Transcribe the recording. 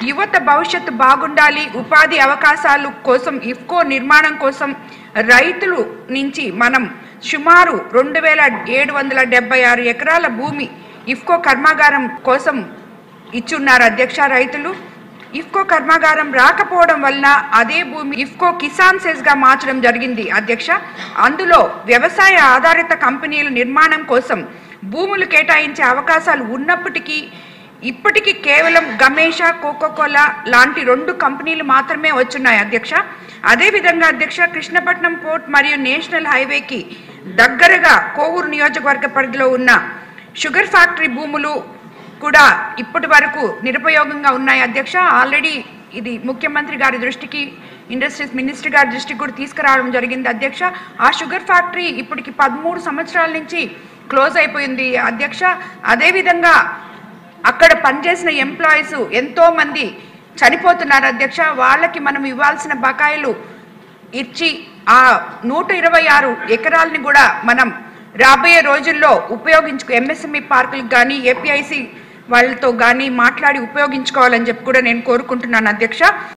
యువత భవిష్యత్తు బాగుండాలి, ఉపాధి అవకాశాల కోసం ఇఫ్కో నిర్మాణం కోసం రైతులు నుంచి మనం సుమారు 2776 ఎకరాల భూమి ఇఫ్కో కర్మాగారం కోసం ఇచ్చున్నారు అధ్యక్ష. రైతులు ఇఫ్కో కర్మాగారం రాకపోవడం వలన అదే భూమి ఇఫ్కో కిసాన్ సెస్గా మార్చడం జరిగింది అధ్యక్ష. అందులో వ్యవసాయ ఆధారిత కంపెనీల నిర్మాణం కోసం భూములు కేటాయించే అవకాశాలు ఉన్నప్పటికీ ఇప్పటికీ కేవలం గమేషా, కోకోకోలా లాంటి 2 కంపెనీలు మాత్రమే వచ్చున్నాయి అధ్యక్ష. అదేవిధంగా అధ్యక్ష, కృష్ణపట్నం పోర్ట్ మరియు నేషనల్ హైవేకి దగ్గరగా కోవూరు నియోజకవర్గ పరిధిలో ఉన్న షుగర్ ఫ్యాక్టరీ భూములు కూడా ఇప్పటి వరకు నిరుపయోగంగా ఉన్నాయి అధ్యక్ష. ఆల్రెడీ ఇది ముఖ్యమంత్రి గారి దృష్టికి, ఇండస్ట్రీస్ మినిస్టర్ గారి దృష్టికి కూడా తీసుకురావడం జరిగింది అధ్యక్ష. ఆ షుగర్ ఫ్యాక్టరీ ఇప్పటికి 13 సంవత్సరాల నుంచి క్లోజ్ అయిపోయింది అధ్యక్ష. అదేవిధంగా అక్కడ పనిచేసిన ఎంప్లాయీస్ ఎంతోమంది చనిపోతున్నారు అధ్యక్ష. వాళ్ళకి మనం ఇవ్వాల్సిన బకాయిలు ఇచ్చి ఆ 126 ఎకరాలని కూడా మనం రాబోయే రోజుల్లో ఎంఎస్ఎంఈ పార్కులకు కానీ ఏపీఐసి వాళ్ళతో కానీ మాట్లాడి ఉపయోగించుకోవాలని చెప్పి కూడా నేను కోరుకుంటున్నాను అధ్యక్ష.